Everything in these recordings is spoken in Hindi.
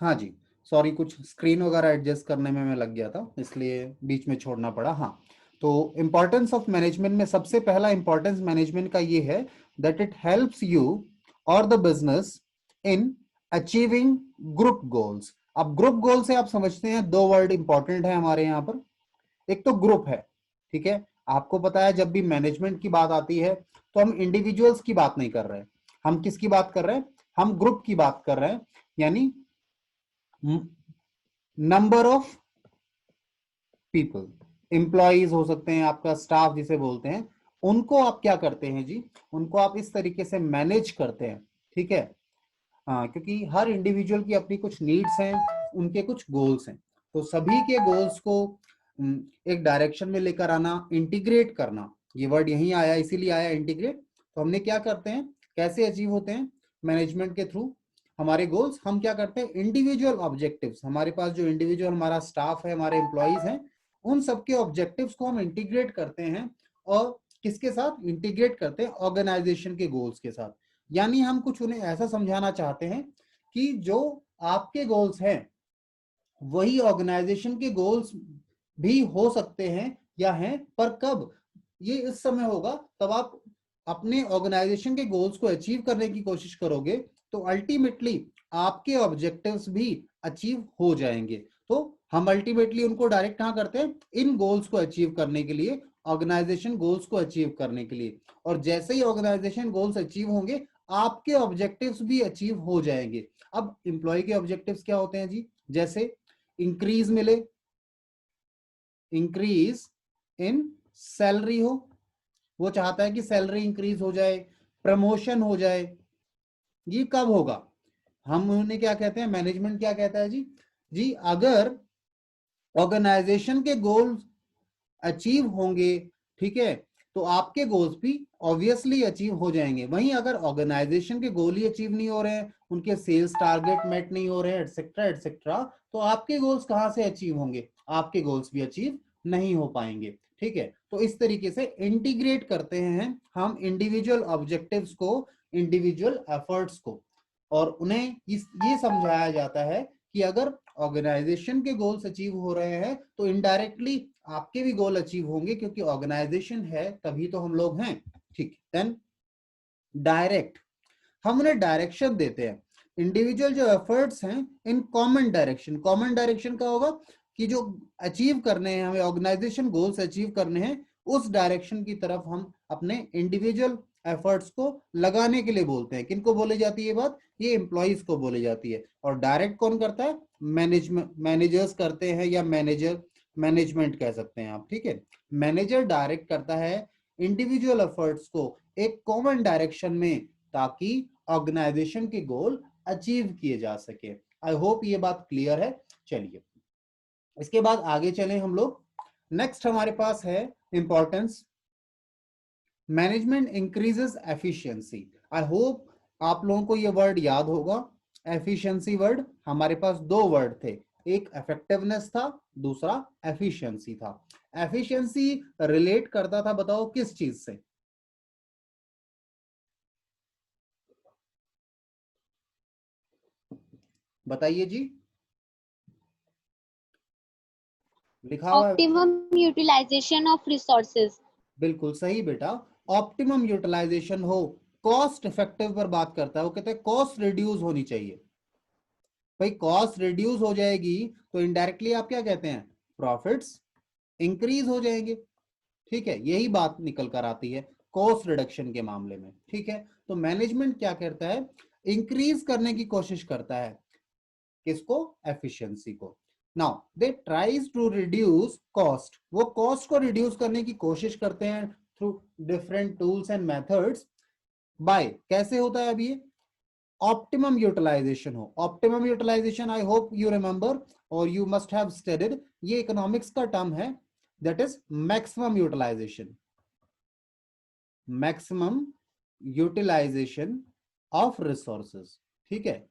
हाँ जी, सॉरी, कुछ स्क्रीन वगैरह एडजस्ट करने में मैं लग गया था, इसलिए बीच में छोड़ना पड़ा। हाँ, तो इंपॉर्टेंस ऑफ मैनेजमेंट में सबसे पहला इंपॉर्टेंस मैनेजमेंट का ये है दैट इट हेल्प्स यू और the business in achieving group goals. अब ग्रुप गोल से आप समझते हैं, दो वर्ड इंपॉर्टेंट है हमारे यहाँ पर। एक तो ग्रुप है, ठीक है। आपको पता है जब भी मैनेजमेंट की बात आती है तो हम इंडिविजुअल्स की बात नहीं कर रहे हैं, हम किसकी बात कर रहे हैं, हम ग्रुप की बात कर रहे हैं। यानी नंबर ऑफ पीपल, एम्प्लॉयज हो सकते हैं, आपका स्टाफ जिसे बोलते हैं, उनको आप क्या करते हैं जी, उनको आप इस तरीके से मैनेज करते हैं, ठीक है। हाँ, क्योंकि हर इंडिविजुअल की अपनी कुछ नीड्स हैं, उनके कुछ गोल्स हैं, तो सभी के गोल्स को एक डायरेक्शन में लेकर आना, इंटीग्रेट करना, ये वर्ड यहीं आया, इसीलिए आया इंटीग्रेट। तो हमने क्या करते हैं, कैसे अचीव होते हैं मैनेजमेंट के थ्रू हमारे गोल्स, हम क्या करते हैं, इंडिविजुअल ऑब्जेक्टिव्स, हमारे पास जो इंडिविजुअल हमारा स्टाफ है, हमारे एम्प्लॉयज हैं, उन सबके ऑब्जेक्टिव्स को हम इंटीग्रेट करते हैं। और किसके साथ इंटीग्रेट करते हैं, ऑर्गेनाइजेशन के गोल्स के साथ। यानी हम कुछ उन्हें ऐसा समझाना चाहते हैं कि जो आपके गोल्स हैं वही ऑर्गेनाइजेशन के गोल्स भी हो सकते हैं या हैं, पर कब, ये इस समय होगा तब आप अपने ऑर्गेनाइजेशन के गोल्स को अचीव करने की कोशिश करोगे, तो अल्टीमेटली आपके ऑब्जेक्टिव्स भी अचीव हो जाएंगे। तो हम अल्टीमेटली उनको डायरेक्ट कहां करते हैं, इन गोल्स को अचीव करने के लिए, ऑर्गेनाइजेशन गोल्स को अचीव करने के लिए। और जैसे ही ऑर्गेनाइजेशन गोल्स अचीव होंगे, आपके ऑब्जेक्टिव्स भी अचीव हो जाएंगे। अब इंप्लॉय के ऑब्जेक्टिव्स क्या होते हैं जी, जैसे इंक्रीज मिले, इंक्रीज इन सैलरी हो, वो चाहता है कि सैलरी इंक्रीज हो जाए, प्रमोशन हो जाए। ये कब होगा, हम उन्हें क्या कहते हैं, मैनेजमेंट क्या कहता है जी, जी अगर ऑर्गेनाइजेशन के गोल्स अचीव होंगे, ठीक है, तो आपके गोल्स भी ऑब्वियसली अचीव हो जाएंगे। वहीं अगर ऑर्गेनाइजेशन के गोल ही अचीव नहीं हो रहे हैं, उनके सेल्स टारगेट मेट नहीं हो रहे हैं, एटसेट्रा एटसेट्रा, तो आपके गोल्स कहां से अचीव होंगे, आपके गोल्स भी अचीव नहीं हो पाएंगे, ठीक है। तो इस तरीके से इंटीग्रेट करते हैं हम इंडिविजुअल ऑब्जेक्टिव्स को, इंडिविजुअल एफर्ट्स को, और उन्हें ये समझाया जाता है कि अगर ऑर्गेनाइजेशन के गोल्स अचीव हो रहे हैं तो इनडायरेक्टली आपके भी गोल अचीव होंगे, क्योंकि ऑर्गेनाइजेशन है तभी तो हम लोग हैं, ठीक। देन डायरेक्ट, हम उन्हें डायरेक्शन देते हैं, इंडिविजुअल जो एफर्ट्स हैं in common direction. Common direction का होगा कि जो अचीव करने हैं, हमें ऑर्गेनाइजेशन गोल्स अचीव करने हैं, उस डायरेक्शन की तरफ हम अपने इंडिविजुअल एफर्ट्स को लगाने के लिए बोलते हैं। किनको बोली जाती है बात, ये एम्प्लॉइज को बोली जाती है। और डायरेक्ट कौन करता है, मैनेजमेंट, मैनेजर्स करते हैं, या मैनेजर, मैनेजमेंट कह सकते हैं आप, ठीक है। मैनेजर डायरेक्ट करता है इंडिविजुअल एफर्ट्स को एक कॉमन डायरेक्शन में, ताकि ऑर्गेनाइजेशन के गोल अचीव किए जा सके। आई होप ये बात क्लियर है। चलिए इसके बाद आगे चलें हम लोग। नेक्स्ट हमारे पास है importance, management increases efficiency. I hope आप लोगों को ये वर्ड याद होगा, एफिशिएंसी वर्ड। हमारे पास दो वर्ड थे, एक इफेक्टिवनेस था, दूसरा एफिशिएंसी था। एफिशिएंसी रिलेट करता था, बताओ किस चीज से, बताइए जी, लिखा हुआ है। Optimum utilization of resources. बिल्कुल सही बेटा, ऑप्टिमम यूटिलाइजेशन हो, कॉस्ट इफेक्टिव पर बात करता है। वो कहते हैं कॉस्ट रिड्यूस होनी चाहिए। भाई कॉस्ट रिड्यूस हो जाएगी तो इनडायरेक्टली आप क्या कहते हैं, प्रॉफिट्स इंक्रीज हो जाएंगे, ठीक है। यही बात निकल कर आती है कॉस्ट रिडक्शन के मामले में, ठीक है। तो मैनेजमेंट क्या करता है, इंक्रीज करने की कोशिश करता है, किसको, एफिशिएंसी को। Now they tries to reduce cost, वो कॉस्ट को रिड्यूस करने की कोशिश करते हैं through different tools and methods. By कैसे होता है, अभी ऑप्टिमम यूटिलाइजेशन हो। Optimum utilization I hope you remember और यू मस्ट हैव स्टडीड, ये इकोनॉमिक्स का टर्म है, that is maximum utilization, maximum utilization of resources, ठीक है।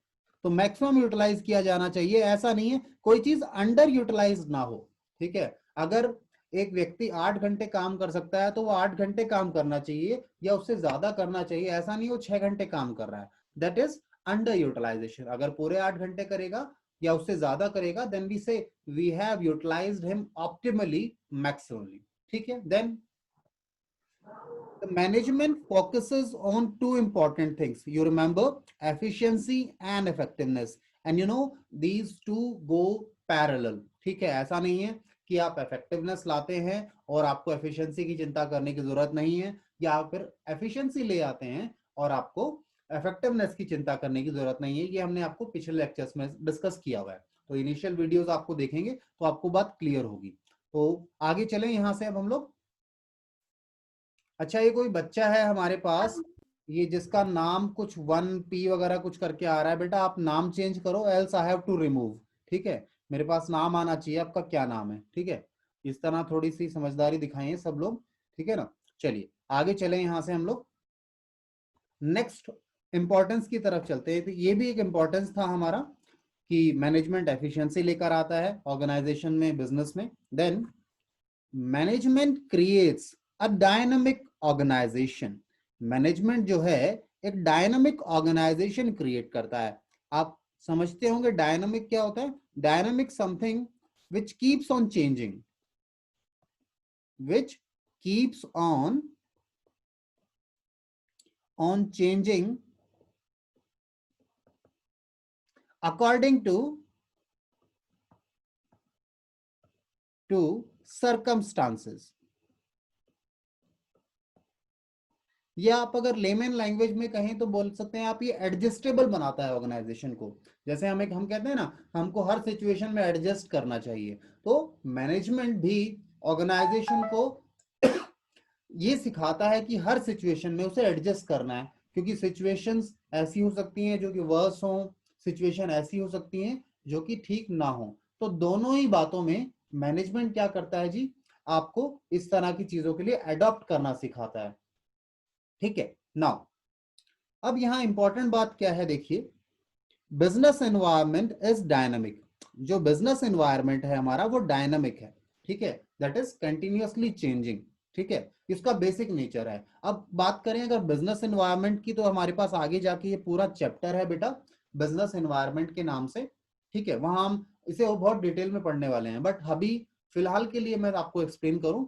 तो मैक्सिमम यूटिलाइज किया जाना चाहिए, ऐसा नहीं है कोई चीज अंडर यूटिलाइज ना हो, ठीक है। अगर एक व्यक्ति 8 घंटे काम कर सकता है तो वो 8 घंटे काम करना चाहिए, या उससे ज्यादा करना चाहिए, ऐसा नहीं वो 6 घंटे काम कर रहा है, दैट इज अंडर यूटिलाइजेशन। अगर पूरे 8 घंटे करेगा या उससे ज्यादा करेगा, then we say we have utilized him optimally maximally. ठीक है, then the management focuses on two important things. You remember efficiency and effectiveness, and you know these two go parallel. ठीक है, ऐसा नहीं है कि आप effectiveness लाते हैं और आपको efficiency की चिंता करने की जरूरत नहीं है, या फिर efficiency ले आते हैं और आपको effectiveness की चिंता करने की जरूरत नहीं है। ये हमने आपको पिछले लेक्चर्स में डिस्कस किया हुआ है, तो इनिशियल वीडियोस आपको देखेंगे तो आपको बात क्लियर होगी। तो आगे चलें यहां से अब हम लोग। अच्छा, ये कोई बच्चा है हमारे पास, ये जिसका नाम कुछ 1P वगैरह कुछ करके आ रहा है, बेटा आप नाम चेंज करो, else I have to remove. ठीक है, मेरे पास नाम आना चाहिए आपका, क्या नाम है। ठीक है, इस तरह थोड़ी सी समझदारी दिखाइए सब लोग। ठीक है ना, चलिए आगे चले यहां से हम लोग नेक्स्ट इंपॉर्टेंस की तरफ चलते हैं। तो ये भी एक इंपॉर्टेंस था हमारा कि मैनेजमेंट एफिशिएंसी लेकर आता है ऑर्गेनाइजेशन में, बिजनेस में। Then management creates a dynamic organization. Management जो है एक डायनामिक ऑर्गेनाइजेशन क्रिएट करता है। आप समझते होंगे डायनामिक क्या होता है। Dynamic something which keeps on changing, which keeps on changing according to circumstances। या आप अगर लेमन लैंग्वेज में कहें तो बोल सकते हैं आप, ये एडजस्टेबल बनाता है ऑर्गेनाइजेशन को। जैसे हम कहते हैं ना, हमको हर सिचुएशन में एडजस्ट करना चाहिए, तो मैनेजमेंट भी ऑर्गेनाइजेशन को ये सिखाता है कि हर सिचुएशन में उसे एडजस्ट करना है, क्योंकि सिचुएशंस ऐसी हो सकती हैं जो कि वर्स हो, सिचुएशन ऐसी हो सकती हैं जो कि ठीक ना हो। तो दोनों ही बातों में मैनेजमेंट क्या करता है जी, आपको इस तरह की चीजों के लिए अडॉप्ट करना सिखाता है। ठीक है, नाउ अब यहां इंपॉर्टेंट बात क्या है, देखिए बिजनेस एनवायरनमेंट इज डायनामिक। जो बिजनेस एनवायरनमेंट है हमारा वो डायनामिक है। ठीक है, दैट इज कंटिन्यूअसली चेंजिंग। ठीक है, इसका बेसिक नेचर है। अब बात करें अगर बिजनेस एनवायरनमेंट की, तो हमारे पास आगे जाके ये पूरा चैप्टर है बेटा बिजनेस एनवायरनमेंट के नाम से। ठीक है, वहां हम इसे बहुत डिटेल में पढ़ने वाले हैं, बट अभी फिलहाल के लिए मैं आपको एक्सप्लेन करूं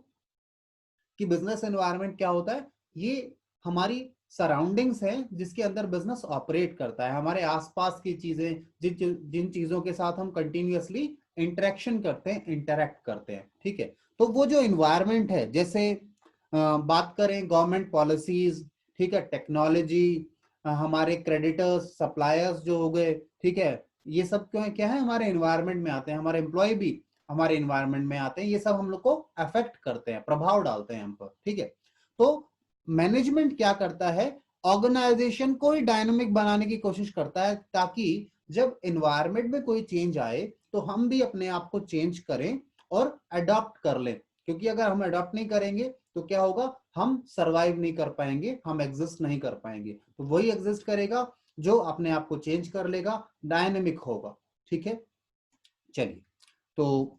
कि बिजनेस एनवायरनमेंट क्या होता है। ये हमारी सराउंडिंग्स है जिसके अंदर बिजनेस ऑपरेट करता है, हमारे आसपास की चीजें, जिन चीजों के साथ हम कंटिन्यूअसली इंटरेक्शन करते हैं, इंटरेक्ट करते हैं। ठीक है, तो वो जो इन्वायरमेंट है, जैसे बात करें गवर्नमेंट पॉलिसीज, ठीक है, टेक्नोलॉजी, हमारे क्रेडिटर्स, सप्लायर्स जो हो गए, ठीक है, ये सब क्यों क्या है हमारे इन्वायरमेंट में आते हैं, हमारे एम्प्लॉय भी हमारे इन्वायरमेंट में आते हैं, ये सब हम लोग को अफेक्ट करते हैं, प्रभाव डालते हैं हम पर। ठीक है, तो मैनेजमेंट क्या करता है, ऑर्गेनाइजेशन को ही डायनामिक बनाने की कोशिश करता है, ताकि जब एनवायरनमेंट में कोई चेंज आए तो हम भी अपने आप को चेंज करें और अडॉप्ट कर लें। क्योंकि अगर हम अडॉप्ट नहीं करेंगे तो क्या होगा, हम सरवाइव नहीं कर पाएंगे, हम एग्जिस्ट नहीं कर पाएंगे। तो वही एग्जिस्ट करेगा जो अपने आप को चेंज कर लेगा, डायनेमिक होगा। ठीक है, चलिए, तो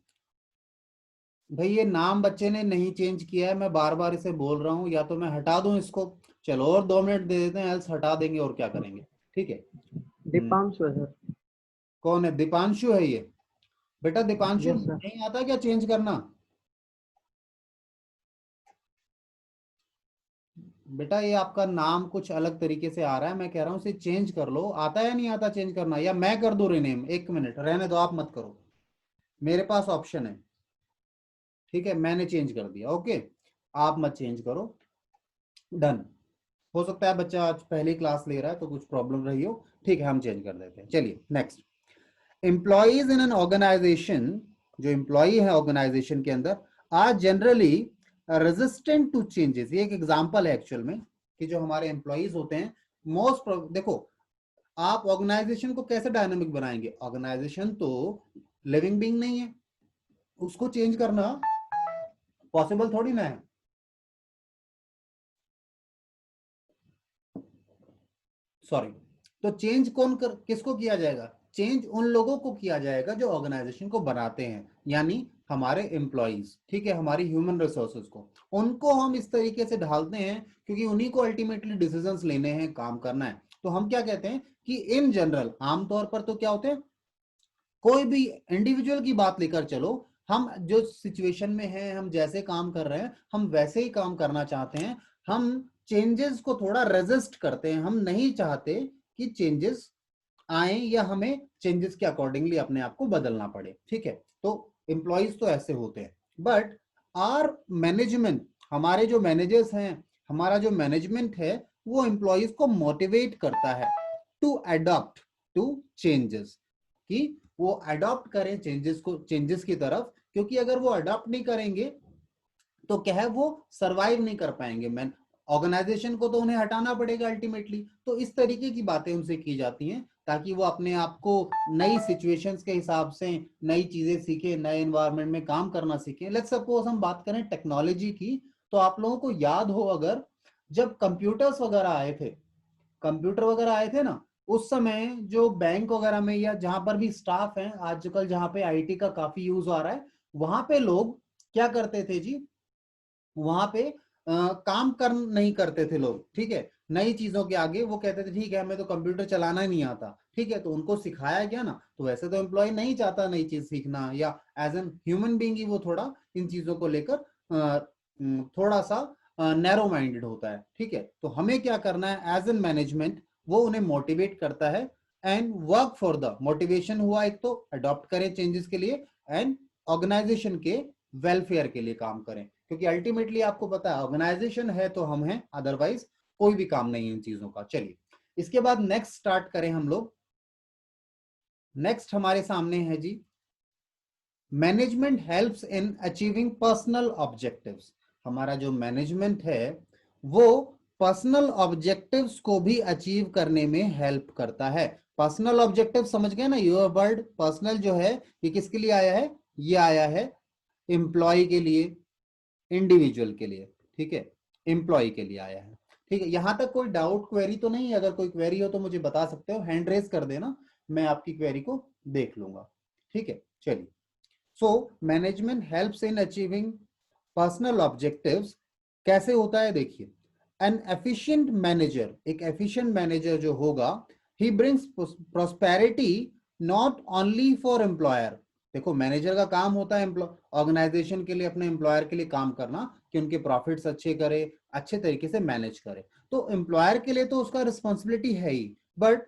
भाई ये नाम बच्चे ने नहीं चेंज किया है, मैं बार बार इसे बोल रहा हूं, या तो मैं हटा दूं इसको, चलो और 2 मिनट दे देते हैं, एल्स हटा देंगे और क्या करेंगे। ठीक है, दीपांशु है सर। कौन है, दीपांशु है ये। बेटा दीपांशु यस सर। नहीं आता क्या चेंज करना। बेटा ये आपका नाम कुछ अलग तरीके से आ रहा है, मैं कह रहा हूं इसे चेंज कर लो, आता है या नहीं आता चेंज करना, या मैं कर दूं रिनेम। 1 मिनट रहने दो, आप मत करो, मेरे पास ऑप्शन है। ठीक है, मैंने चेंज कर दिया, ओके, आप मत चेंज करो, डन। हो सकता है बच्चा आज पहली क्लास ले रहा है तो कुछ प्रॉब्लम रही हो। ठीक है, हम चेंज कर देते हैं। चलिए next, employees in an organization, जो एम्प्लॉई है ऑर्गेनाइजेशन के अंदर, are generally resistant to changes. ये एक एग्जांपल है एक्चुअल में कि जो हमारे एम्प्लॉइज होते हैं, मोस्ट देखो आप ऑर्गेनाइजेशन को कैसे डायनामिक बनाएंगे, ऑर्गेनाइजेशन तो लिविंग बीइंग नहीं है, उसको चेंज करना पॉसिबल थोड़ी ना है। सॉरी, तो चेंज किसको किया जाएगा, चेंज उन लोगों को किया जाएगा जो ऑर्गेनाइजेशन को बनाते हैं, यानी हमारे एम्प्लॉइज। ठीक है, हमारी ह्यूमन रिसोर्सेज को, उनको हम इस तरीके से ढालते हैं क्योंकि उन्हीं को अल्टीमेटली डिसीजंस लेने हैं, काम करना है। तो हम क्या कहते हैं कि इन जनरल, आमतौर पर तो क्या होते हैं, कोई भी इंडिविजुअल की बात लेकर चलो, हम जो सिचुएशन में हैं, हम जैसे काम कर रहे हैं, हम वैसे ही काम करना चाहते हैं। हम चेंजेस को थोड़ा रेजिस्ट करते हैं, हम नहीं चाहते कि चेंजेस आए या हमें चेंजेस के अकॉर्डिंगली अपने आप को बदलना पड़े। ठीक है, तो एम्प्लॉयज तो ऐसे होते हैं, बट आर मैनेजमेंट, हमारे जो मैनेजर्स हैं, हमारा जो मैनेजमेंट है, वो एम्प्लॉयज को मोटिवेट करता है टू अडॉप्ट टू चेंजेस, कि वो अडॉप्ट करें चेंजेस को, चेंजेस की तरफ। क्योंकि अगर वो अडॉप्ट नहीं करेंगे तो क्या है, वो सरवाइव नहीं कर पाएंगे। मैं ऑर्गेनाइजेशन को तो उन्हें हटाना पड़ेगा अल्टीमेटली। तो इस तरीके की बातें उनसे की जाती हैं ताकि वो अपने आप को नई सिचुएशंस के हिसाब से नई चीजें सीखे, नए एनवायरनमेंट में काम करना सीखे। लेट्स सपोज हम बात करें टेक्नोलॉजी की, तो आप लोगों को याद हो अगर, जब कंप्यूटर्स वगैरह आए थे, कंप्यूटर वगैरह आए थे ना, उस समय जो बैंक वगैरह में या जहां पर भी स्टाफ है, आजकल जहां पे आईटी का काफी यूज आ रहा है, वहां पे लोग क्या करते थे जी, वहां पे काम कर नहीं करते थे लोग। ठीक है, नई चीजों के आगे वो कहते थे ठीक है हमें तो कंप्यूटर चलाना ही नहीं आता। ठीक है, तो उनको सिखाया गया ना। तो वैसे तो एम्प्लॉय नहीं चाहता नई चीज सीखना, या एज एन ह्यूमन बीइंग ही वो थोड़ा इन चीजों को लेकर थोड़ा सा नैरो माइंडेड होता है। ठीक है, तो हमें क्या करना है एज एन मैनेजमेंट, वो उन्हें मोटिवेट करता है and work for the motivation हुआ, एक तो अडॉप्ट करें चेंजेस के लिए, एंड ऑर्गेनाइजेशन के वेलफेयर के लिए काम करें। क्योंकि अल्टीमेटली आपको पता है ऑर्गेनाइजेशन है तो हम हैं, अदरवाइज कोई भी काम नहीं है इन चीजों का। चलिए इसके बाद नेक्स्ट स्टार्ट करें हम लोग। नेक्स्ट हमारे सामने है जी, management helps in achieving personal objectives. हमारा जो मैनेजमेंट है वो पर्सनल ऑब्जेक्टिव्स को भी अचीव करने में हेल्प करता है। पर्सनल ऑब्जेक्टिव समझ गए ना, योर वर्ड पर्सनल जो है ये किसके लिए आया है, ये आया है एम्प्लॉय के लिए, इंडिविजुअल के लिए। ठीक है, एम्प्लॉय के लिए आया है। ठीक है, यहां तक कोई डाउट क्वेरी तो नहीं है? अगर कोई क्वेरी हो तो मुझे बता सकते हो, हैंड रेज कर देना, मैं आपकी क्वेरी को देख लूंगा। ठीक है, चलिए। So management helps in achieving personal objectives. कैसे होता है देखिए, एन एफिशिएंट मैनेजर, एक एफिशिएंट मैनेजर जो होगा, he brings prosperity not only for employer. देखो मैनेजर का काम होता है ऑर्गेनाइजेशन के लिए, अपने एम्प्लॉयर के लिए काम करना कि उनके प्रॉफिट्स अच्छे करे, अच्छे तरीके से मैनेज करे। तो एम्प्लॉयर के लिए तो उसका रिस्पॉन्सिबिलिटी है ही, but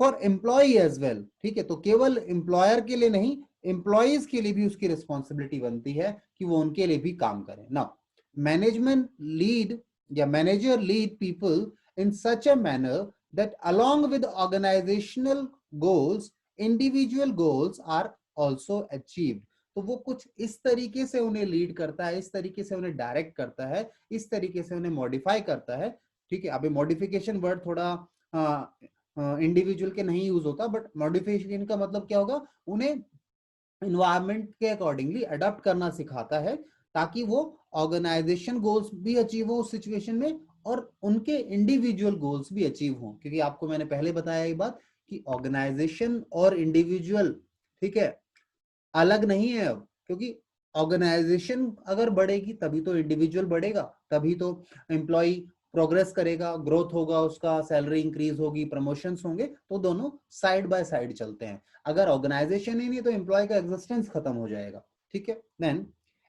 for employ as well. ठीक है, तो केवल एम्प्लॉयर के लिए नहीं, एम्प्लॉयज के लिए भी उसकी रिस्पॉन्सिबिलिटी बनती है कि वो उनके लिए भी काम करें ना। मैनेजमेंट लीड या manager lead people in such a manner that along with organizational goals individual goals are also achieved. तो वो कुछ इस तरीके से उन्हें लीड करता है, इस तरीके से उन्हें डायरेक्ट करता है, इस तरीके से उन्हें मॉडिफाई करता है। ठीक है, अभी मॉडिफिकेशन वर्ड थोड़ा इंडिविजुअल के नहीं यूज होता, बट मॉडिफिकेशन का मतलब क्या होगा, उन्हें इन्वायरमेंट के अकॉर्डिंगली अडॉप्ट करना सिखाता है ताकि वो ऑर्गेनाइजेशन गोल्स भी अचीव हो उस सिचुएशन में, और उनके इंडिविजुअल गोल्स भी अचीव हो। क्योंकि आपको मैंने पहले बताया ये बात कि ऑर्गेनाइजेशन और इंडिविजुअल, ठीक है, अलग नहीं है अब। क्योंकि ऑर्गेनाइजेशन अगर बढ़ेगी तभी तो इंडिविजुअल बढ़ेगा, तभी तो एम्प्लॉय प्रोग्रेस करेगा, ग्रोथ होगा, उसका सैलरी इंक्रीज होगी, प्रमोशंस होंगे, तो दोनों साइड बाय साइड चलते हैं। अगर ऑर्गेनाइजेशन ही नहीं तो एम्प्लॉय का एग्जिस्टेंस खत्म हो जाएगा। ठीक है, देन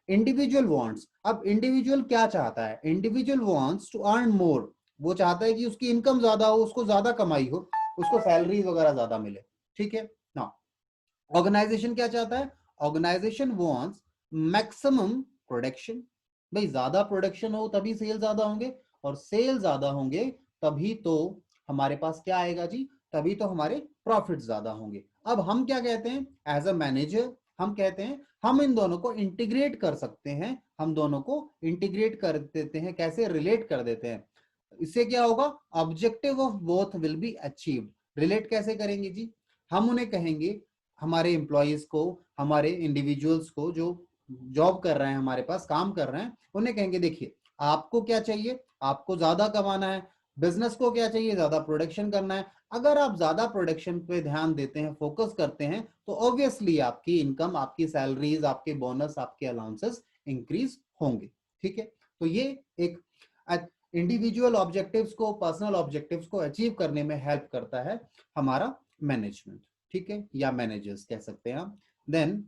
इंडिविजुअल वांट्स। अब इंडिविजुअल क्या चाहता है, individual wants to earn more. वो चाहता है कि उसकी इनकम ज्यादा हो, उसको ज्यादा कमाई हो, उसको सैलरी वगैरह ज्यादा मिले। ठीक है ना। ऑर्गेनाइजेशन क्या चाहता है, ऑर्गेनाइजेशन वांट्स मैक्सिमम प्रोडक्शन। भाई ज्यादा प्रोडक्शन हो तभी सेल ज्यादा होंगे, और सेल ज्यादा होंगे तभी तो हमारे पास क्या आएगा जी, तभी तो हमारे प्रॉफिट ज्यादा होंगे। अब हम क्या कहते हैं एज अ मैनेजर, हम कहते हैं हम इन दोनों को इंटीग्रेट कर सकते हैं, हम दोनों को इंटीग्रेट कर देते हैं। कैसे, रिलेट कर देते हैं। इससे क्या होगा, objective of both will be achieved. Relate कैसे करेंगे जी, हम उन्हें कहेंगे, हमारे एम्प्लॉयज को, हमारे इंडिविजुअल्स को जो जॉब कर रहे हैं, हमारे पास काम कर रहे हैं, उन्हें कहेंगे देखिए आपको क्या चाहिए, आपको ज्यादा कमाना है, बिजनेस को क्या चाहिए, ज्यादा प्रोडक्शन करना है। अगर आप ज्यादा प्रोडक्शन पे ध्यान देते हैं, फोकस करते हैं, तो ऑब्वियसली आपकी इनकम, आपकी सैलरीज, आपके बोनस, आपके अलाउंसेस इंक्रीज होंगे। ठीक है, तो ये एक इंडिविजुअल ऑब्जेक्टिव्स को, पर्सनल ऑब्जेक्टिव्स को अचीव करने में हेल्प करता है हमारा मैनेजमेंट। ठीक है, या मैनेजर्स कह सकते हैं आप। Then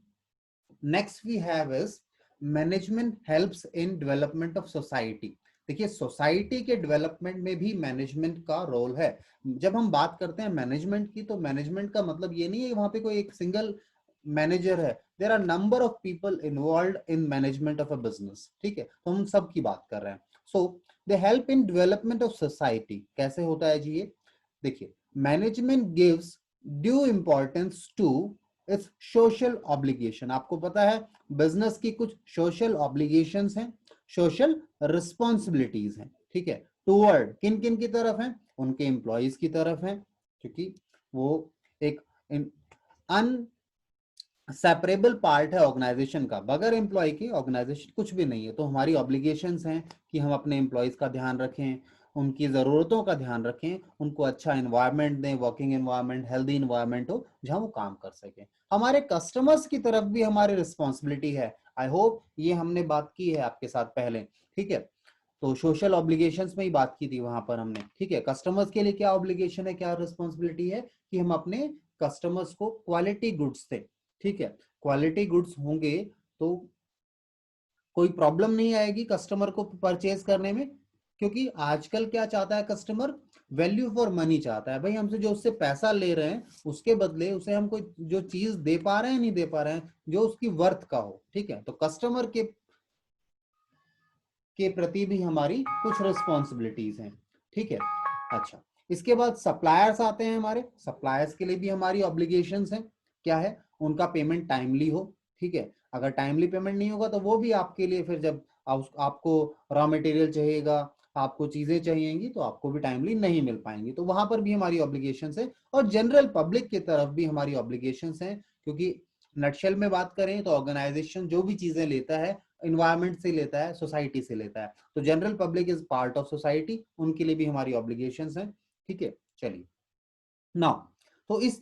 next we have is management helps in development of society. देखिए सोसाइटी के डेवलपमेंट में भी मैनेजमेंट का रोल है। जब हम बात करते हैं मैनेजमेंट की, तो मैनेजमेंट का मतलब ये नहीं है वहां पे कोई एक सिंगल मैनेजर है, there are number of people involve in management of a business, ठीक है, तो हम सब की बात कर रहे हैं। So they help in development of society. कैसे होता है जी ये, देखिए management gives due importance to its social obligation. आपको पता है बिजनेस की कुछ सोशल ऑब्लिगेशंस हैं, सोशल रिस्पॉन्सिबिलिटीज हैं, ठीक है, टूवर्ड किन किन की तरफ है, उनके एम्प्लॉयज की तरफ है, क्योंकि वो एक सेपरेबल पार्ट है ऑर्गेनाइजेशन का। बगैर एम्प्लॉय के ऑर्गेनाइजेशन कुछ भी नहीं है। तो हमारी ऑब्लिगेशंस हैं कि हम अपने एम्प्लॉयज का ध्यान रखें, उनकी ज़रूरतों का ध्यान रखें, उनको अच्छा इन्वायरमेंट दें, वर्किंग इन्वायरमेंट, हेल्दी इन्वायरमेंट हो जहां वो काम कर सकें। हमारे कस्टमर्स की तरफ भी हमारी रिस्पॉन्सिबिलिटी है। आई होप ये हमने बात की है आपके साथ पहले, ठीक है। तो सोशल ऑब्लिगेशंस में ही बात की थी वहां पर हमने, ठीक है। कस्टमर्स के लिए क्या ऑब्लिगेशन है, क्या रिस्पॉन्सिबिलिटी है कि हम अपने कस्टमर्स को क्वालिटी गुड्स दें, ठीक है। क्वालिटी गुड्स होंगे तो कोई प्रॉब्लम नहीं आएगी कस्टमर को परचेज करने में, क्योंकि आजकल क्या चाहता है कस्टमर, वैल्यू फॉर मनी चाहता है। भाई हमसे जो उससे पैसा ले रहे हैं उसके बदले उसे हम कोई जो चीज दे पा रहे हैं नहीं दे पा रहे हैं जो उसकी वर्थ का हो, ठीक है। तो कस्टमर के प्रति भी हमारी कुछ रिस्पॉन्सिबिलिटीज हैं, ठीक है। अच्छा, इसके बाद सप्लायर्स आते हैं हमारे। सप्लायर्स के लिए भी हमारी ऑब्लिगेशंस हैं। क्या है, उनका पेमेंट टाइमली हो, ठीक है। अगर टाइमली पेमेंट नहीं होगा तो वो भी आपके लिए फिर जब आपको रॉ मटेरियल चाहिएगा, आपको चीजें चाहिएंगी तो आपको भी टाइमली नहीं मिल पाएंगी, तो वहां पर भी हमारी ऑब्लिगेशंस है। और जनरल पब्लिक की तरफ भी हमारी ऑब्लिगेशंस हैं, क्योंकि नटशेल में बात करें तो ऑर्गेनाइजेशन जो भी चीजें लेता है इन्वायरमेंट से लेता है, सोसाइटी से लेता है। तो general public is part of society, उनके लिए भी हमारी ऑब्लिगेशंस हैं, ठीक है। चलिए नाउ, तो इस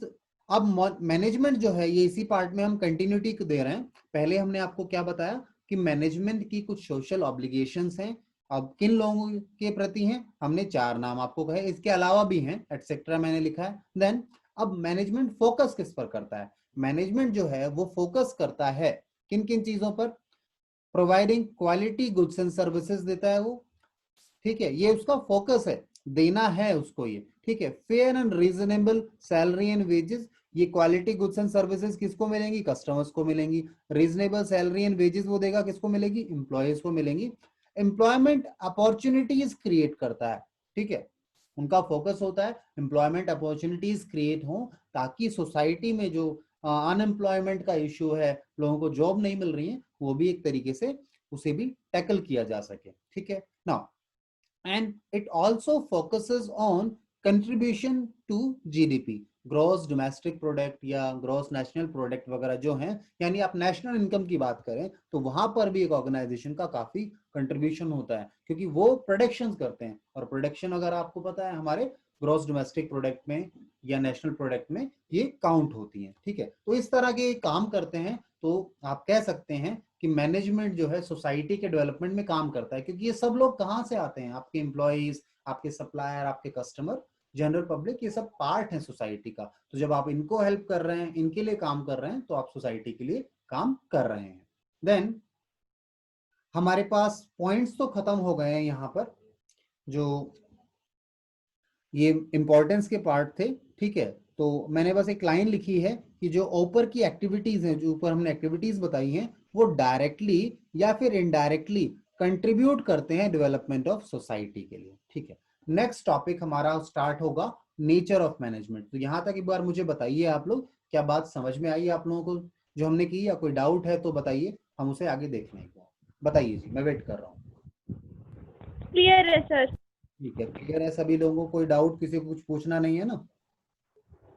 अब मैनेजमेंट जो है ये इसी पार्ट में हम कंटिन्यूटी दे रहे हैं। पहले हमने आपको क्या बताया कि मैनेजमेंट की कुछ सोशल ऑब्लिगेशंस हैं। अब किन लोगों के प्रति हैं, हमने 4 नाम आपको कहे, इसके अलावा भी हैं एटसेट्रा मैंने लिखा है। देन अब मैनेजमेंट फोकस किस पर करता है, मैनेजमेंट जो है वो फोकस करता है किन किन चीजों पर, providing quality goods and services देता है वो, ठीक है, ये उसका फोकस है, देना है उसको ये, ठीक है। Fair and reasonable salary and wages, ये क्वालिटी गुड्स एंड सर्विसेज किसको मिलेंगी, कस्टमर्स को मिलेंगी। रीजनेबल सैलरी एंड वेजेस वो देगा किसको मिलेगी, एम्प्लॉयज को मिलेंगी। एम्प्लॉयमेंट अपॉर्चुनिटीज क्रिएट करता है, ठीक है, उनका फोकस होता है एम्प्लॉयमेंट अपॉर्चुनिटीज क्रिएट हो, ताकि सोसाइटी में जो अनएम्प्लॉयमेंट का इश्यू है, लोगों को जॉब नहीं मिल रही है, वो भी एक तरीके से उसे भी टैकल किया जा सके, ठीक है। Now and it also focuses on contribution to GDP, gross domestic product या ग्रॉस नेशनल प्रोडक्ट वगैरह जो हैं, यानी आप नेशनल इनकम की बात करें तो वहां पर भी एक ऑर्गेनाइजेशन का काफी कंट्रीब्यूशन होता है, क्योंकि वो प्रोडक्शन करते हैं। और प्रोडक्शन अगर आपको पता है हमारे ग्रॉस डोमेस्टिक प्रोडक्ट में या नेशनल प्रोडक्ट में ये काउंट होती है, ठीक है। तो इस तरह के काम करते हैं। तो आप कह सकते हैं कि मैनेजमेंट जो है सोसाइटी के डेवलपमेंट में काम करता है, क्योंकि ये सब लोग कहाँ से आते हैं, आपके एम्प्लॉयज, आपके सप्लायर, आपके कस्टमर, जनरल पब्लिक, ये सब पार्ट है सोसाइटी का। तो जब आप इनको हेल्प कर रहे हैं, इनके लिए काम कर रहे हैं, तो आप सोसाइटी के लिए काम कर रहे हैं। देन हमारे पास पॉइंट्स तो खत्म हो गए हैं यहाँ पर, जो ये इंपॉर्टेंस के पार्ट थे, ठीक है। तो मैंने बस एक लाइन लिखी है कि जो ऊपर की एक्टिविटीज हैं, जो ऊपर हमने एक्टिविटीज बताई हैं, वो डायरेक्टली या फिर इनडायरेक्टली कंट्रीब्यूट करते हैं डेवलपमेंट ऑफ सोसाइटी के लिए, ठीक है। नेक्स्ट टॉपिक हमारा स्टार्ट होगा नेचर ऑफ मैनेजमेंट। तो यहां तक एक बार मुझे बताइए आप लोग, क्या बात समझ में आई आप लोगों को जो हमने की, या कोई डाउट है तो बताइए, हम उसे आगे देख लेंगे। बताइए जी, मैं वेट कर रहा हूँ। क्लियर है सर। ठीक है, क्लियर है सभी लोगों को, कोई डाउट किसी को कुछ पूछना नहीं है ना?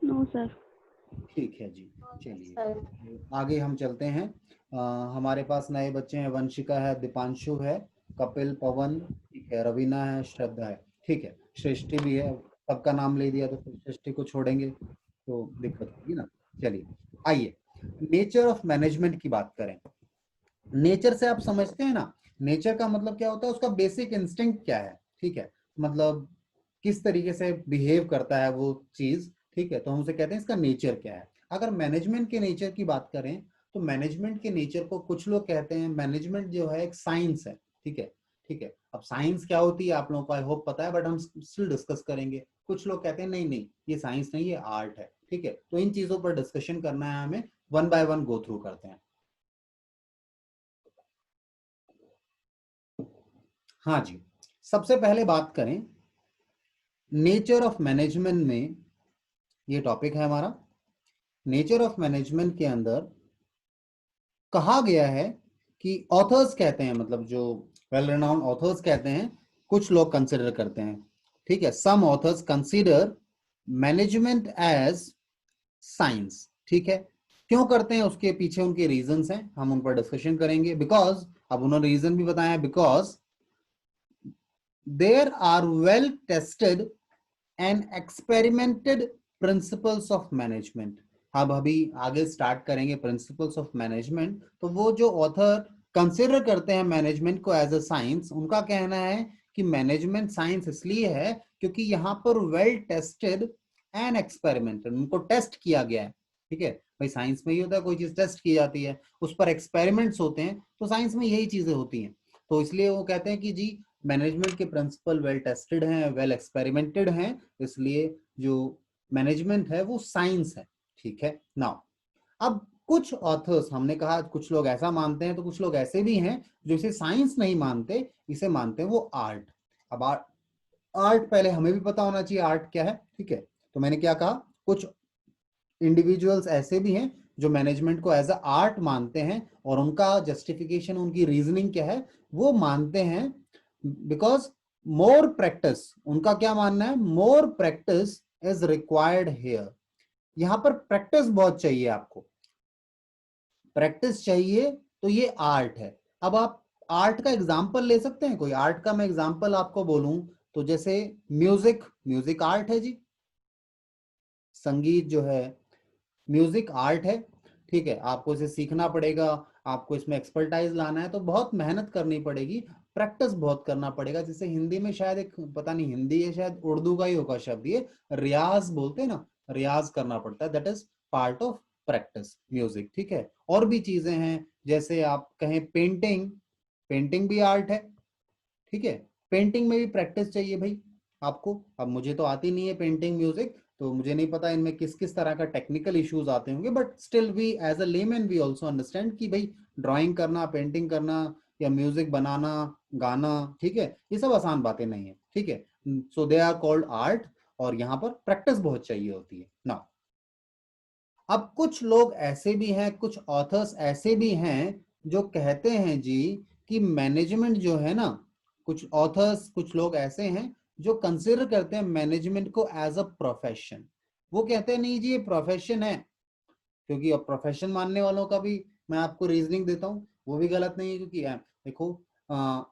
No sir. ठीक है जी, चलिए आगे हम चलते हैं। हमारे पास नए बच्चे हैं, वंशिका है, दीपांशु है, कपिल, पवन, ठीक है, रवीना है, श्रद्धा है, ठीक है, सृष्टि भी है। सबका नाम ले दिया तो फिर सृष्टि को छोड़ेंगे तो दिक्कत होगी ना। चलिए आइए नेचर ऑफ मैनेजमेंट की बात करें। नेचर से आप समझते हैं ना, नेचर का मतलब क्या होता है, उसका बेसिक इंस्टिंक्ट क्या है, ठीक है, मतलब किस तरीके से बिहेव करता है वो चीज, ठीक है, तो हम उसे कहते हैं इसका नेचर क्या है। अगर मैनेजमेंट के नेचर की बात करें तो मैनेजमेंट के नेचर को कुछ लोग कहते हैं मैनेजमेंट जो है एक साइंस है। ठीक है, ठीक है। अब साइंस क्या होती है आप लोगों को आई होप पता है, बट हम स्टिल डिस्कस करेंगे। कुछ लोग कहते हैं नहीं नहीं ये साइंस नहीं, ये आर्ट है। ठीक है, तो इन चीजों पर डिस्कशन करना है हमें, one by one go through करते हैं। हाँ जी, सबसे पहले बात करें नेचर ऑफ मैनेजमेंट में, ये टॉपिक है हमारा। नेचर ऑफ मैनेजमेंट के अंदर कहा गया है कि ऑथर्स कहते हैं, मतलब जो वेल रिनाउंड ऑथर्स कहते हैं, कुछ लोग कंसिडर करते हैं। ठीक है, some authors consider management as science. ठीक है, क्यों करते हैं उसके पीछे उनके रीजंस हैं, हम उन पर डिस्कशन करेंगे। बिकॉज अब उन्होंने रीजन भी बताया, because there are well tested and experimented principles of management. अब अभी आगे स्टार्ट करेंगे प्रिंसिपल्स ऑफ मैनेजमेंट। तो वो जो ऑथर कंसिडर करते हैं मैनेजमेंट को एज अ साइंस, उनका कहना है कि मैनेजमेंट साइंस इसलिए है क्योंकि यहाँ पर वेल टेस्टेड एंड एक्सपेरिमेंटेड, उनको टेस्ट किया गया है। ठीक है भाई, साइंस में ही होता है कोई चीज टेस्ट की जाती है, उस पर एक्सपेरिमेंट्स होते हैं, तो साइंस में यही चीजें होती हैं। तो इसलिए वो कहते हैं कि जी मैनेजमेंट के प्रिंसिपल वेल टेस्टेड हैं, वेल एक्सपेरिमेंटेड हैं, इसलिए जो मैनेजमेंट है वो साइंस है। ठीक है, नाउ अब कुछ ऑथर्स, हमने कहा कुछ लोग ऐसा मानते हैं, तो कुछ लोग ऐसे भी हैं जो इसे साइंस नहीं मानते, इसे मानते हैं वो आर्ट। अब आर्ट पहले हमें भी पता होना चाहिए आर्ट क्या है। ठीक है, तो मैंने क्या कहा, कुछ इंडिविजुअल्स ऐसे भी हैं जो मैनेजमेंट को एज अ आर्ट मानते हैं, और उनका जस्टिफिकेशन, उनकी रीजनिंग क्या है, वो मानते हैं बिकॉज मोर प्रैक्टिस, उनका क्या मानना है, more practice is required here. यहां पर प्रैक्टिस बहुत चाहिए, आपको प्रैक्टिस चाहिए, तो ये आर्ट है। अब आप आर्ट का एग्जाम्पल ले सकते हैं, कोई आर्ट का मैं एग्जाम्पल आपको बोलूं तो जैसे म्यूजिक, म्यूजिक आर्ट है जी, संगीत जो है म्यूजिक आर्ट है। ठीक है, आपको इसे सीखना पड़ेगा, आपको इसमें एक्सपर्टाइज लाना है, तो बहुत मेहनत करनी पड़ेगी, प्रैक्टिस बहुत करना पड़ेगा। जैसे हिंदी में शायद एक, पता नहीं हिंदी है शायद उर्दू का ही होगा शब्द, ये रियाज बोलते हैं ना, रियाज करना पड़ता है, that is part of practice music. ठीक है, और भी चीजें हैं, जैसे आप कहें पेंटिंग, पेंटिंग भी आर्ट है। ठीक है, पेंटिंग में भी प्रैक्टिस चाहिए भाई आपको। अब मुझे तो आती नहीं है पेंटिंग म्यूजिक, तो मुझे नहीं पता इनमें किस किस तरह का टेक्निकल इश्यूज आते होंगे, but still we as a layman we also understand कि भाई ड्राइंग करना, पेंटिंग करना या म्यूजिक बनाना, गाना, ठीक है, ये सब आसान बातें नहीं है। ठीक है, सो दे आर कॉल्ड आर्ट, और यहाँ पर प्रैक्टिस बहुत चाहिए होती है ना। अब कुछ लोग ऐसे भी हैं, कुछ ऑथर्स ऐसे भी हैं जो कहते हैं जी कि मैनेजमेंट जो है ना, कुछ ऑथर्स, कुछ लोग ऐसे हैं जो कंसिडर करते हैं मैनेजमेंट को एज अ प्रोफेशन। वो कहते हैं नहीं जी ये प्रोफेशन है, क्योंकि अब प्रोफेशन मानने वालों का भी मैं आपको रीजनिंग देता हूँ, वो भी गलत नहीं है। क्योंकि देखो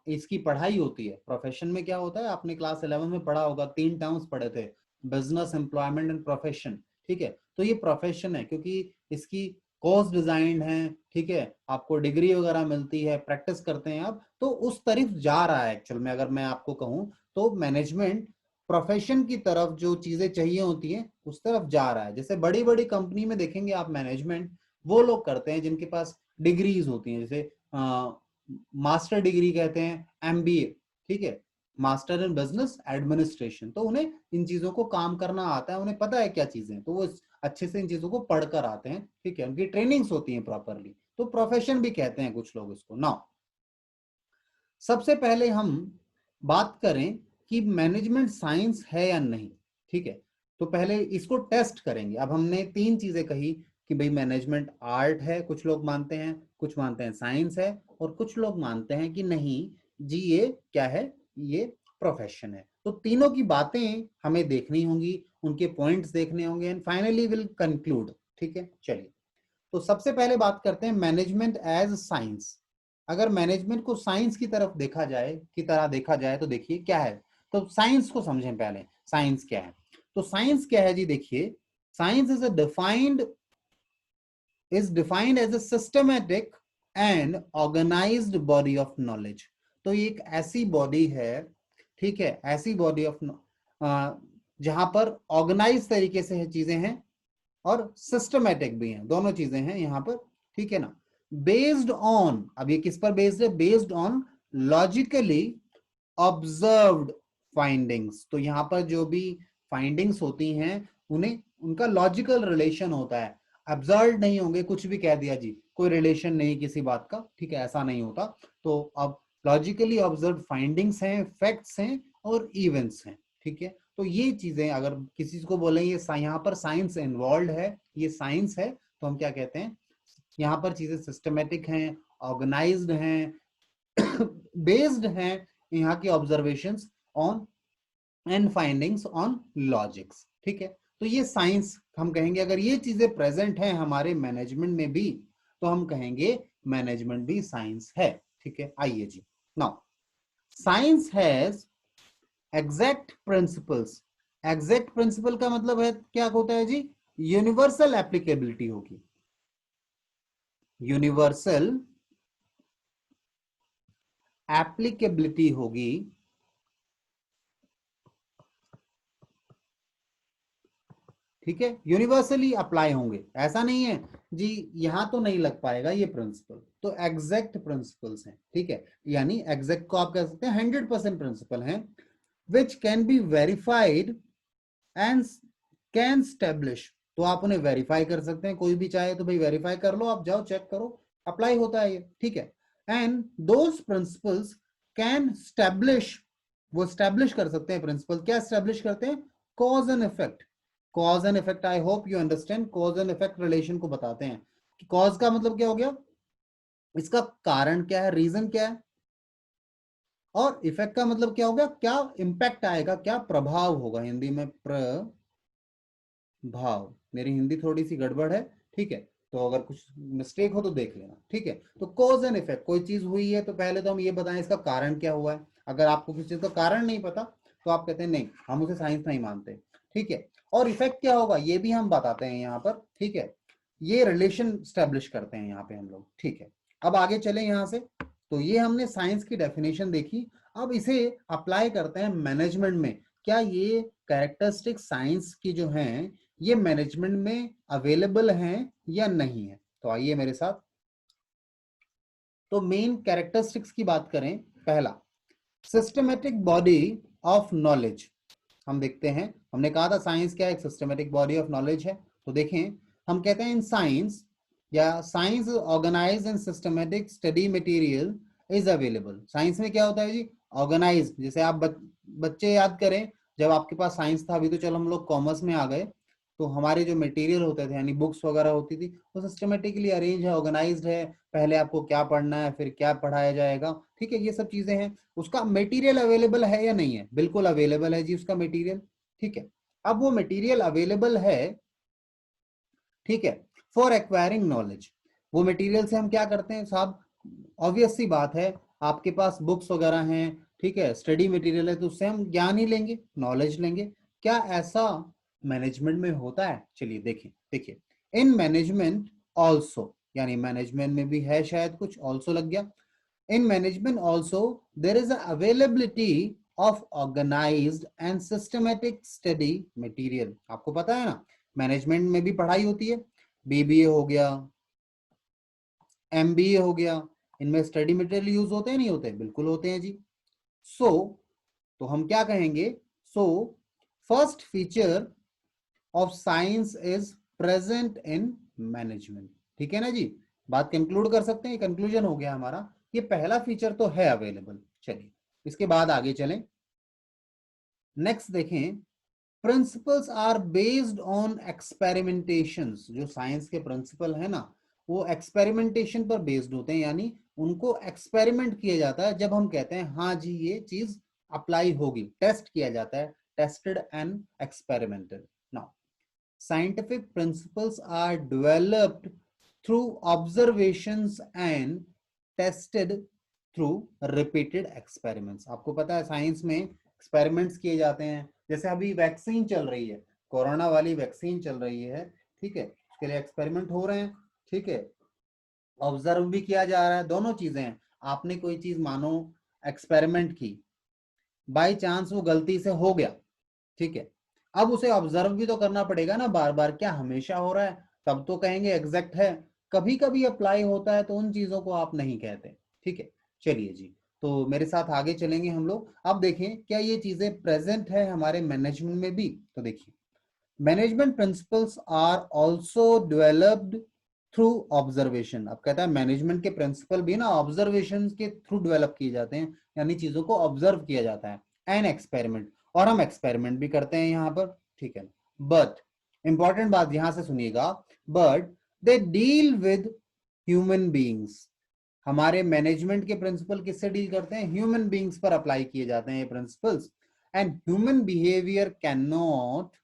इसकी पढ़ाई होती है, प्रोफेशन में क्या होता है, आपने क्लास 11 में पढ़ा होगा, 3 टर्म्स पढ़े थे, बिजनेस, एम्प्लॉयमेंट एंड प्रोफेशन। ठीक है, तो ये प्रोफेशन है क्योंकि इसकी कोर्स डिजाइंड है। ठीक है, आपको डिग्री वगैरह मिलती है, प्रैक्टिस करते हैं आप, तो उस तरफ जा रहा है एक्चुअल में। अगर मैं आपको कहूं तो मैनेजमेंट प्रोफेशन की तरफ, जो चीजें चाहिए होती हैं उस तरफ जा रहा है। जैसे बड़ी बड़ी कंपनी में देखेंगे आप मैनेजमेंट वो लोग करते हैं जिनके पास डिग्रीज होती हैं, जैसे मास्टर डिग्री कहते हैं एमबीए। ठीक है, मास्टर इन बिजनेस एडमिनिस्ट्रेशन, तो उन्हें इन चीजों को काम करना आता है, उन्हें पता है क्या चीजें, तो वो अच्छे से इन चीजों को पढ़कर आते हैं। ठीक है, उनकी ट्रेनिंग्स होती हैं प्रॉपरली, तो प्रोफेशन भी कहते हैं कुछ लोग इसको। नाउ सबसे पहले हम बात करें कि मैनेजमेंट साइंस है या नहीं। ठीक है, तो पहले इसको टेस्ट करेंगे। अब हमने 3 चीजें कही कि भाई मैनेजमेंट आर्ट है, कुछ लोग मानते हैं, कुछ मानते हैं साइंस है, और कुछ लोग मानते हैं कि नहीं जी ये क्या है, ये प्रोफेशन है। तो तीनों की बातें हमें देखनी होंगी, उनके पॉइंट्स देखने होंगे, एंड फाइनली विल कंक्लूड। ठीक है, चलिए तो सबसे पहले बात करते हैं मैनेजमेंट एज साइंस। अगर मैनेजमेंट को साइंस की तरफ देखा जाए, की तरह देखा जाए, तो देखिए क्या है। तो साइंस को समझें पहले, साइंस क्या है। तो साइंस क्या है जी, देखिए science is defined as a systematic and organized body of knowledge. तो ये एक ऐसी बॉडी है, ठीक है, ऐसी बॉडी ऑफ जहां पर ऑर्गेनाइज तरीके से चीजें हैं और सिस्टमेटिक भी हैं, दोनों चीजें हैं यहाँ पर, ठीक है ना। बेस्ड ऑन, अब ये किस पर बेस्ड है, based on logically observed findings. तो यहाँ पर जो भी फाइंडिंग्स होती हैं उन्हें उनका लॉजिकल रिलेशन होता है, ऑब्जर्व नहीं होंगे, कुछ भी कह दिया जी, कोई रिलेशन नहीं किसी बात का, ठीक है, ऐसा नहीं होता। तो अब लॉजिकली ऑब्जर्व फाइंडिंग्स हैं, फैक्ट्स हैं और इवेंट्स हैं, ठीक है। तो ये चीजें अगर किसी को बोले ये यहाँ पर साइंस इन्वॉल्व है, ये साइंस है, तो हम क्या कहते हैं, यहाँ पर चीजें सिस्टमेटिक हैं, ऑर्गेनाइज्ड हैं, बेस्ड हैं यहाँ की observations on and findings on logics, ठीक है। तो ये साइंस हम कहेंगे, अगर ये चीजें प्रेजेंट हैं हमारे मैनेजमेंट में भी तो हम कहेंगे मैनेजमेंट भी साइंस है, ठीक है। आइए जी, now science has exact principles. Exact principle का मतलब है क्या होता है जी, यूनिवर्सल एप्लीकेबिलिटी होगी, यूनिवर्सल एप्लीकेबिलिटी होगी, ठीक है, यूनिवर्सली अप्लाई होंगे। ऐसा नहीं है जी यहां तो नहीं लग पाएगा ये प्रिंसिपल, तो एग्जैक्ट प्रिंसिपल्स हैं, ठीक है। यानी एग्जैक्ट को आप कह सकते हैं 100% प्रिंसिपल हैं, which can be verified and can establish. तो आप उन्हें वेरीफाई कर सकते हैं, कोई भी चाहे तो भाई वेरीफाई कर लो, आप जाओ चेक करो, अप्लाई होता है ये, ठीक है। And those principles can establish, वो स्टैब्लिश कर सकते हैं प्रिंसिपल, क्या स्टैब्लिश करते हैं, cause and effect. Cause and effect, I hope you understand, cause and effect relation को बताते हैं। कॉज का मतलब क्या हो गया, इसका कारण क्या है, रीजन क्या है, और इफेक्ट का मतलब क्या हो गया, क्या इंपैक्ट आएगा, क्या प्रभाव होगा, हिंदी में प्रभाव। मेरी हिंदी थोड़ी सी गड़बड़ है, ठीक है, तो अगर कुछ मिस्टेक हो तो देख लेना, ठीक है। तो कॉज एंड इफेक्ट, कोई चीज हुई है तो पहले तो हम ये बताएं इसका कारण क्या हुआ है। अगर आपको किसी चीज का कारण नहीं पता तो आप कहते हैं नहीं हम उसे साइंस नहीं मानते, ठीक है। और इफेक्ट क्या होगा ये भी हम बताते हैं यहाँ पर, ठीक है। ये रिलेशन स्टैब्लिश करते हैं यहाँ पे हम लोग, ठीक है। अब आगे चले यहाँ से, तो ये हमने साइंस की डेफिनेशन देखी, अब इसे अप्लाई करते हैं मैनेजमेंट में। क्या ये कैरेक्टरिस्टिक साइंस की जो हैं ये मैनेजमेंट में अवेलेबल हैं या नहीं है, तो आइए मेरे साथ। तो मेन कैरेक्टरिस्टिक्स की बात करें, पहला सिस्टमेटिक बॉडी ऑफ नॉलेज। हम देखते हैं, हमने कहा था साइंस क्या एक सिस्टमेटिक बॉडी ऑफ नॉलेज है, तो देखें हम कहते हैं इन साइंस या science organize and systematic study material is available. Science में क्या होता है जी, ऑर्गेनाइज, जैसे आप बच्चे याद करें, जब आपके पास साइंस था, अभी तो चलो हम लोग कॉमर्स में आ गए, तो हमारे जो मटेरियल होते थे यानी बुक्स वगैरह होती थी वो सिस्टमेटिकली अरेंज है, ऑर्गेनाइज्ड है, पहले आपको क्या पढ़ना है फिर क्या पढ़ाया जाएगा, ठीक है, ये सब चीजें हैं। उसका मटेरियल अवेलेबल है या नहीं है, बिल्कुल अवेलेबल है जी उसका मटेरियल, ठीक है। अब वो मटेरियल अवेलेबल है, ठीक है, फॉर एक्वायरिंग नॉलेज। वो मटेरियल से हम क्या करते हैं साहब, ऑब्वियस सी बात है, आपके पास बुक्स वगैरह हैं, ठीक है, स्टडी मटेरियल है, तो उससे हम ज्ञान ही लेंगे, नॉलेज लेंगे। क्या ऐसा मैनेजमेंट में होता है, चलिए देखें, देखिए इन मैनेजमेंट ऑल्सो, यानी मैनेजमेंट में भी है शायद कुछ ऑल्सो लग गया, in management also there is a availability of organized and systematic study material। आपको पता है ना मैनेजमेंट में भी पढ़ाई होती है, बीबीए हो गया, एमबीए हो गया, इनमें स्टडी मटेरियल यूज होते हैं नहीं होते, बिल्कुल होते हैं जी। सो तो हम क्या कहेंगे, so first feature of science is present in management, ठीक है ना जी, बात कंक्लूड कर सकते हैं, कंक्लूजन हो गया हमारा, ये पहला फीचर तो है अवेलेबल। चलिए इसके बाद आगे चलें, नेक्स्ट देखें, principles are based on experimentations. जो साइंस के प्रिंसिपल है ना वो एक्सपेरिमेंटेशन पर बेस्ड होते हैं, यानी उनको एक्सपेरिमेंट किया जाता है, जब हम कहते हैं हाँ जी ये चीज अप्लाई होगी, टेस्ट किया जाता है, tested and experimented. Now scientific principles are developed through observations and tested through repeated experiments। आपको पता है साइंस में एक्सपेरिमेंट्स किए जाते हैं, जैसे अभी वैक्सीन चल रही है, कोरोना वाली वैक्सीन चल रही है, ठीक है, उसके लिए एक्सपेरिमेंट हो रहे हैं, ठीक है, ऑब्जर्व भी किया जा रहा है, दोनों चीजें हैं। आपने कोई चीज मानो एक्सपेरिमेंट की, बाय चांस वो गलती से हो गया, ठीक है, अब उसे ऑब्जर्व भी तो करना पड़ेगा ना बार बार, क्या हमेशा हो रहा है तब तो कहेंगे एग्जैक्ट है, कभी कभी अप्लाई होता है तो उन चीजों को आप नहीं कहते। ठीक है, चलिए जी, तो मेरे साथ आगे चलेंगे हम लोग। अब देखें क्या ये चीजें प्रेजेंट है हमारे मैनेजमेंट में भी। तो देखिए, management principles are also developed through observation. अब कहता है मैनेजमेंट के प्रिंसिपल भी ना ऑब्जर्वेशन के थ्रू डेवलप किए जाते हैं, यानी चीजों को ऑब्जर्व किया जाता है, एन एक्सपेरिमेंट, और हम एक्सपेरिमेंट भी करते हैं यहाँ पर। ठीक है, बट इंपॉर्टेंट बात यहां से सुनिएगा, but they deal with human beings. हमारे मैनेजमेंट के प्रिंसिपल किससे डील करते हैं, ह्यूमन बींग्स पर अप्लाई किए जाते हैं ये principles. And human behaviour can not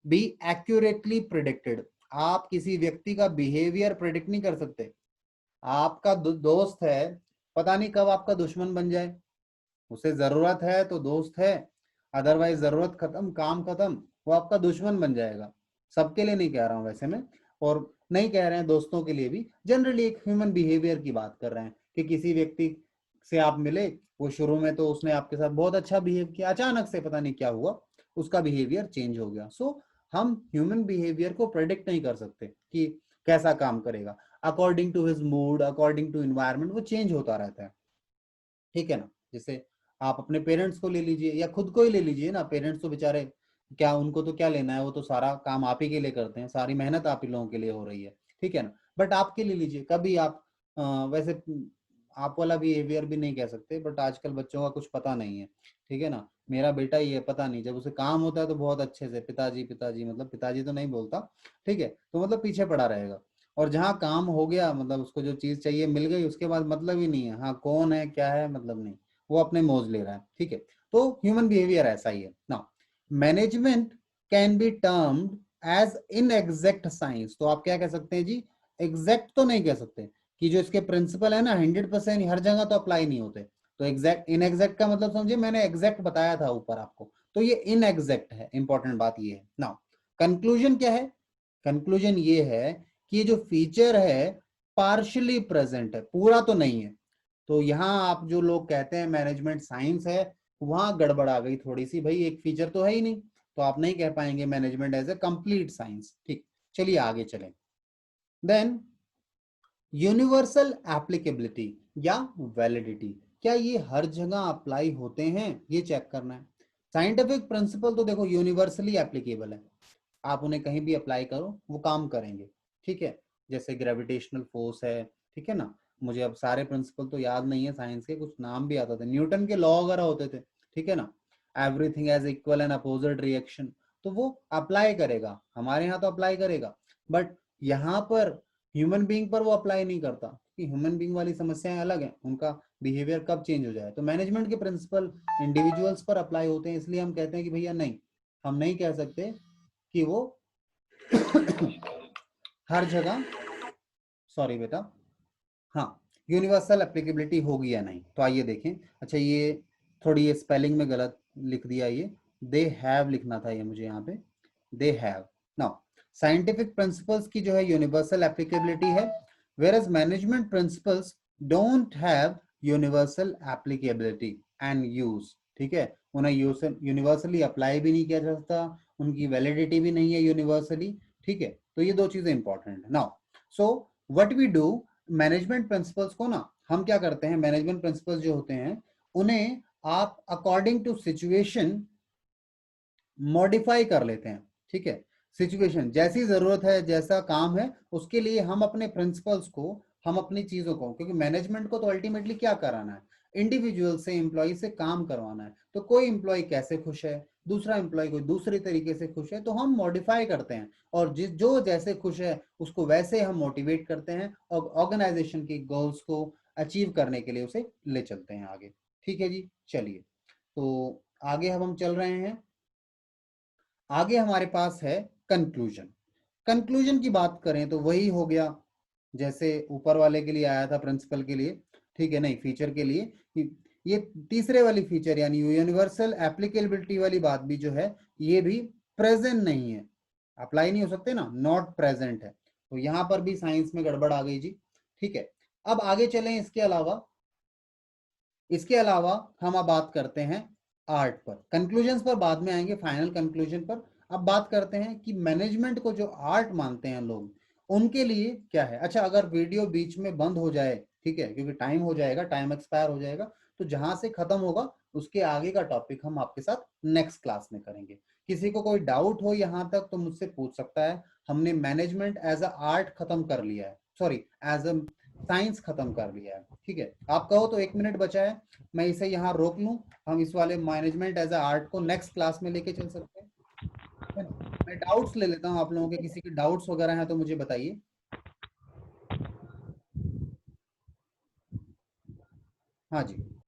be accurately predicted. आप किसी व्यक्ति का बिहेवियर प्रिडिक्ट नहीं कर सकते। आपका दोस्त है, पता नहीं कब आपका दुश्मन बन जाए। उसे जरूरत है तो दोस्त है, अदरवाइज जरूरत खत्म, काम खत्म, वो आपका दुश्मन बन जाएगा। सबके लिए नहीं कह रहा हूं वैसे में, और नहीं कह रहे हैं दोस्तों के लिए भी, जनरली एक ह्यूमन बिहेवियर की बात कर रहे हैं कि किसी व्यक्ति से आप मिले, वो शुरू में तो उसने आपके साथ बहुत अच्छा बिहेव किया, अचानक से पता नहीं क्या हुआ, उसका बिहेवियर चेंज हो गया। सो हम ह्यूमन बिहेवियर को प्रेडिक्ट नहीं कर सकते कि कैसा काम करेगा। According to his mood, according to environment वो चेंज होता रहता है। ठीक है ना, जैसे आप अपने पेरेंट्स को ले लीजिए या खुद को ही ले लीजिए ना, पेरेंट्स तो बेचारे क्या, उनको तो क्या लेना है, वो तो सारा काम आप ही के लिए करते हैं, सारी मेहनत आप ही लोगों के लिए हो रही है। ठीक है ना, बट आपके लिए लीजिए, कभी आप वैसे आप वाला बिहेवियर भी नहीं कह सकते, बट आजकल बच्चों का कुछ पता नहीं है। ठीक है ना, मेरा बेटा ही है, पता नहीं, जब उसे काम होता है तो बहुत अच्छे से पिताजी पिताजी, मतलब पिताजी तो नहीं बोलता, ठीक है, तो मतलब पीछे पड़ा रहेगा, और जहाँ काम हो गया, मतलब उसको जो चीज चाहिए मिल गई, उसके बाद मतलब ही नहीं है, हाँ कौन है क्या है मतलब नहीं, वो अपने मौज ले रहा है। ठीक है, तो ह्यूमन बिहेवियर ऐसा ही है ना। Management can be termed as inexact science. तो आप क्या कह सकते हैं जी, एग्जैक्ट तो नहीं कह सकते कि जो इसके प्रिंसिपल है ना 100% हर जगह तो अप्लाई नहीं होते। तो एग्जैक्ट, इनएग्जैक्ट का मतलब समझिए, मैंने एग्जैक्ट बताया था ऊपर आपको, तो ये इनएग्जैक्ट है। इंपॉर्टेंट बात ये है ना। कंक्लूजन क्या है, कंक्लूजन ये है कि ये जो फीचर है पार्शियली प्रेजेंट है, पूरा तो नहीं है। तो यहाँ आप जो लोग कहते हैं मैनेजमेंट साइंस है, वहां गड़बड़ आ गई थोड़ी सी, भाई एक फीचर तो है ही नहीं, तो आप नहीं कह पाएंगे management as a complete science. ठीक, चलिए आगे चलें। देन यूनिवर्सल एप्लीकेबिलिटी या वैलिडिटी, क्या ये हर जगह अप्लाई होते हैं, ये चेक करना है। साइंटिफिक प्रिंसिपल तो देखो यूनिवर्सली एप्लीकेबल है, आप उन्हें कहीं भी अप्लाई करो वो काम करेंगे। ठीक है, जैसे ग्रेविटेशनल फोर्स है, ठीक है ना, मुझे अब सारे प्रिंसिपल तो याद नहीं है साइंस के, कुछ नाम भी आता थे, न्यूटन के लॉ वगैरह होते थे। ठीक है ना, everything as equal and opposite reaction, तो वो अप्लाई करेगा, हमारे यहाँ तो अप्लाई करेगा, बट यहाँ पर ह्यूमन बीइंग पर वो अप्लाई नहीं करता, कि ह्यूमन बीइंग वाली समस्याएं अलग हैं, उनका बिहेवियर कब चेंज हो जाए। तो मैनेजमेंट के प्रिंसिपल इंडिविजुअल्स पर अप्लाई होते हैं, इसलिए हम कहते हैं कि भैया नहीं, हम नहीं कह सकते कि वो हर जगह, सॉरी बेटा, हाँ, यूनिवर्सल एप्लीकेबिलिटी होगी या नहीं। तो आइए देखें। अच्छा, ये थोड़ी ये स्पेलिंग में गलत लिख दिया, ये दे हैव लिखना था ये मुझे यहाँ पे, they have. Now scientific principles की जो है यूनिवर्सल एप्लीकेबिलिटी है, whereas management principles don't have universal applicability and use. ठीक है, उन्हें यूनिवर्सली अप्लाई भी नहीं किया जा सकता, उनकी वैलिडिटी भी नहीं है यूनिवर्सली। ठीक है, तो ये दो चीजें इंपॉर्टेंट है। Now so what we do, management principles को ना हम क्या करते हैं, मैनेजमेंट प्रिंसिपल्स जो होते हैं उन्हें आप अकॉर्डिंग टू सिचुएशन मॉडिफाई कर लेते हैं। ठीक है, सिचुएशन जैसी जरूरत है, जैसा काम है, उसके लिए हम अपने प्रिंसिपल्स को, हम अपनी चीजों को, क्योंकि मैनेजमेंट को तो अल्टीमेटली क्या कराना है, इंडिविजुअल से, एम्प्लॉय से काम करवाना है। तो कोई एम्प्लॉय कैसे खुश है, दूसरा एम्प्लॉय कोई दूसरे तरीके से खुश है, तो हम मॉडिफाई करते हैं, और जो जैसे खुश है उसको वैसे हम मोटिवेट करते हैं, और ऑर्गेनाइजेशन की गोल्स को अचीव करने के लिए उसे ले चलते हैं आगे। ठीक है जी, चलिए तो आगे अब हम चल रहे हैं। आगे हमारे पास है कंक्लूजन। कंक्लूजन की बात करें तो वही हो गया जैसे ऊपर वाले के लिए आया था प्रिंसिपल के लिए, ठीक है, नहीं फीचर के लिए, ये तीसरे वाली फीचर यानी यूनिवर्सल एप्लीकेबिलिटी वाली बात भी जो है, ये भी प्रेजेंट नहीं है, अप्लाई नहीं हो सकते ना, नॉट प्रेजेंट है। तो यहां पर भी साइंस में गड़बड़ आ गई जी। ठीक है, अब आगे चलें। इसके अलावा हम अब बात करते हैं आर्ट पर। कंक्लूजन्स पर बाद में आएंगे, फाइनल कंक्लूजन पर। अब बात करते हैं कि मैनेजमेंट को जो आर्ट मानते हैं लोग, उनके लिए क्या है। अच्छा, अगर वीडियो बीच में बंद हो जाए, ठीक है, क्योंकि टाइम हो जाएगा, टाइम एक्सपायर हो जाएगा, तो जहां से खत्म होगा उसके आगे का टॉपिक हम आपके साथ नेक्स्ट क्लास में करेंगे। किसी को कोई डाउट हो यहाँ तक तो मुझसे पूछ सकता है। हमने मैनेजमेंट एज अ आर्ट खत्म कर लिया है, सॉरी एज अ साइंस खत्म कर लिया है, ठीक है। आप कहो तो 1 मिनट बचा है, मैं इसे यहाँ रोक लूं, हम इस वाले मैनेजमेंट एज अ आर्ट को नेक्स्ट क्लास में लेके चल सकते हैं, है ना। मैं डाउट्स ले लेता हूँ आप लोगों के, किसी के डाउट्स वगैरह हैं तो मुझे बताइए। हाँ जी।